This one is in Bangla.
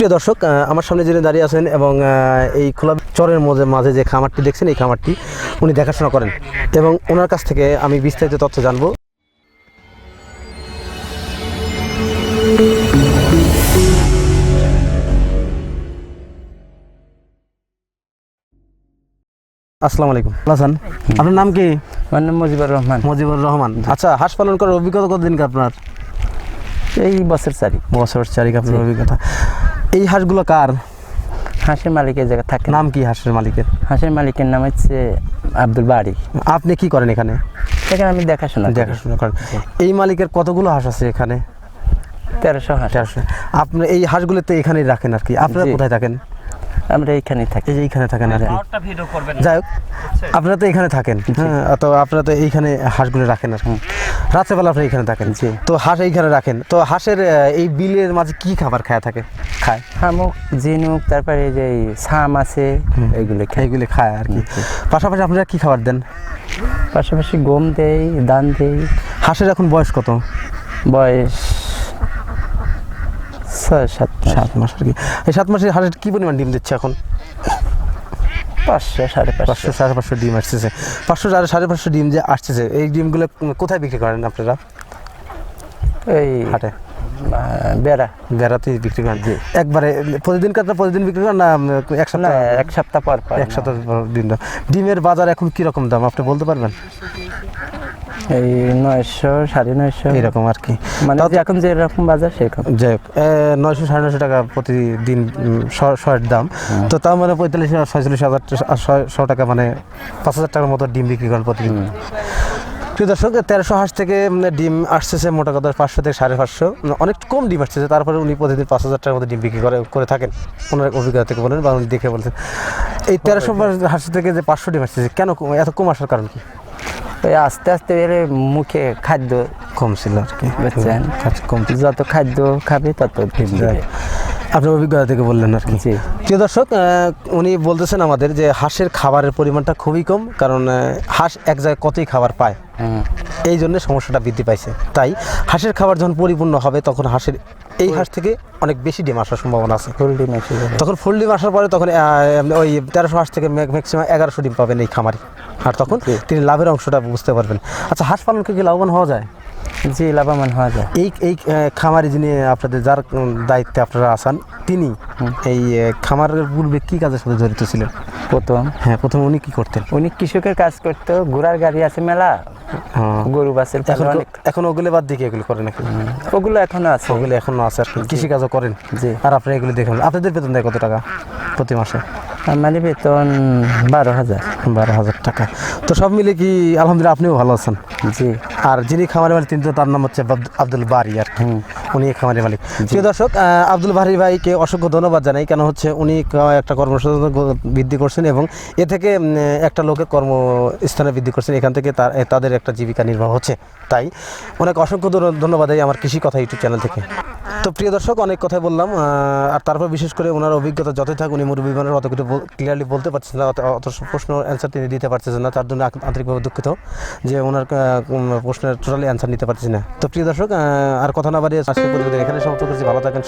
প্রিয় দর্শক, আমার সামনে যিনি দাঁড়িয়ে আছেন এবং এই খোলা চরের মাঝে যে খামারটি দেখছেন, এই খামারটি উনি দেখাশোনা করেন এবং ওনার কাছ থেকে আমি বিস্তারিত তথ্য জানবো। আসসালামু আলাইকুম। হাসান, আপনার নাম কি? আমার নাম মুজিবুর রহমান। মুজিবুর রহমান। আচ্ছা, হাঁস পালন করার অভিজ্ঞতা কতদিন আপনার? এই বছর চারিক আপনার অভিজ্ঞতা। এই হাঁসগুলো কার? হাঁসের মালিকের জায়গা থাকে। নাম কি হাঁসের মালিকের? হাঁসের মালিকের নাম হচ্ছে আব্দুল বাড়ি। আপনি কি করেন এখানে? এখানে আমি দেখাশোনা করেন। এই মালিকের কতগুলো হাঁস আছে এখানে? 1300 হাঁস। 1300। আপনি এই হাঁসগুলো তো এখানেই রাখেন আর কি। আপনারা কোথায় থাকেন? আমরা এইখানেই থাকি। এইখানে থাকেন আর কি। যাই হোক, আপনারা তো এখানে থাকেন, তো আপনারা তো এইখানে হাঁসগুলো রাখেন আর কি। রাত্রেবেলা আপনি এখানে থাকেন। তো হাঁস এইখানে রাখেন, তো হাঁসের এই বিলের মাঝে কি খাবার খায় শামুক, ঝিনুক, তারপরে এই যে ছাম আছে, এইগুলি খায় আর কি। পাশাপাশি আপনারা কি খাবার দেন? পাশাপাশি গম দেই, ধান দেই। হাঁসের এখন বয়স কত? বয়স 6-7 মাস আর কি। এই 7 মাসে হাঁসের কি পরিমাণ ডিম দিচ্ছে এখন? 500-550 ডিম আসতেছে। 500-550 ডিম যে আসতেছে, এই ডিমগুলো কোথায় বিক্রি করেন আপনারা? এই হাটে বেড়াতে বিক্রি করেন? একবারে প্রতিদিন বিক্রি করেন না এক সপ্তাহ পর? এক সপ্তাহ পর ডিমের বাজার এখন কিরকম দাম আপনি বলতে পারবেন? এই 900-950 এরকম আর কি। মানে এখন যে এরকম বাজার সেরকম। যাই হোক, 900-950 টাকা প্রতিদিন শয়ের দাম। তো তাও মানে 45,000-46,100 টাকা, মানে 5,000 টাকার মতো ডিম বিক্রি করেন প্রতিদিন। প্রিয় দর্শক, 1300 হাঁস থেকে ডিম আসতেছে মোটা কথা 500 থেকে 550, অনেক কম ডিম আসতেছে। তারপরে উনি প্রতিদিন 5,000 টাকার মতো ডিম বিক্রি করে থাকেন। ওনার অভিজ্ঞতা থেকে বলেন বা উনি দেখে বলছেন। এই 1300 হাঁস থেকে যে 500 ডিম আসতেছে, কেন এত কম আসার কারণ কি? আস্তে আস্তে মুখে খাদ্য কম ছিল আর কি। কম, যত খাদ্য খাবে তত ডিম দেবে। আপনার অভিজ্ঞতা থেকে বললেন আর কি। প্রিয় দর্শক, উনি বলতেছেন আমাদের যে হাঁসের খাবারের পরিমাণটা খুবই কম, কারণ হাঁস এক জায়গায় কতই খাবার পায়, এই জন্য সমস্যাটা বৃদ্ধি পাইছে। তাই হাঁসের খাবার যখন পরিপূর্ণ হবে, তখন এই হাঁস থেকে অনেক বেশি ডিম আসার সম্ভাবনা আছে। তখন ফুল ডিম আসার পরে তখন ওই 1300 হাঁস থেকে ম্যাক্সিমাম 1100 ডিম পাবেন এই খামারে, আর তখন তিনি লাভের অংশটা বুঝতে পারবেন। আচ্ছা, হাঁস পালনকে কি লাভবান হওয়া যায়? জি, লাভবান হওয়া যায়। এই খামারে যিনি আপনাদের যার দায়িত্বে আপনারা আছেন, তিনি এই খামারের পূর্বে কি কাজের সাথে জড়িত ছিলেন? প্রথম উনি কি করতেন? উনি কৃষকের কাজ করতো। ঘোড়ার গাড়ি আছে মেলা, গরু বাছুর। এখন ওগুলো বাদ দিয়ে এগুলো করে নাকি? ওগুলো এখনো আছে আর কি। কৃষি কাজও করেন? জি। আর আপনারা এগুলো দেখুন। আপনাদের বেতন দেয় কত টাকা প্রতি মাসে? আমার বেতন 12,000 টাকা। তো সব মিলে কি আলহামদুলিল্লাহ আপনিও ভালো আছেন? জি। আর যিনি খামারের মালিক, তিনি তো তার নাম হচ্ছে আব্দুল বাড়ি আর কি। উনি খামারের মালিক। প্রিয় দর্শক, আব্দুল বাড়ি ভাইকে অসংখ্য ধন্যবাদ জানাই। কেন হচ্ছে উনি একটা কর্মসংস্থান বৃদ্ধি করছেন এবং এ থেকে একটা লোকের কর্মস্থানে বৃদ্ধি করছেন। এখান থেকে তাদের একটা জীবিকা নির্বাহ হচ্ছে। তাই অনেক অসংখ্য ধন্যবাদ আমার কৃষি কথা ইউটিউব চ্যানেল থেকে। তো প্রিয় দর্শক, অনেক কথাই বললাম, আর তারপর বিশেষ করে ওনার অভিজ্ঞতা যতই থাক, উনি মুরব্বী মানুষ, অত কিছু ক্লিয়ারলি বলতে পারছেন না, অত প্রশ্ন অ্যান্সার তিনি দিতে পারছেন না। তার জন্য আন্তরিকভাবে দুঃখিত যে ওনার প্রশ্নের টোটালি অ্যান্সার নিতে পারছি না। তো প্রিয় দর্শক, আর কথা না বাড়িয়ে আজকে পরিবেশ এখানে সমাপ্ত করছি। ভালো থাকেন।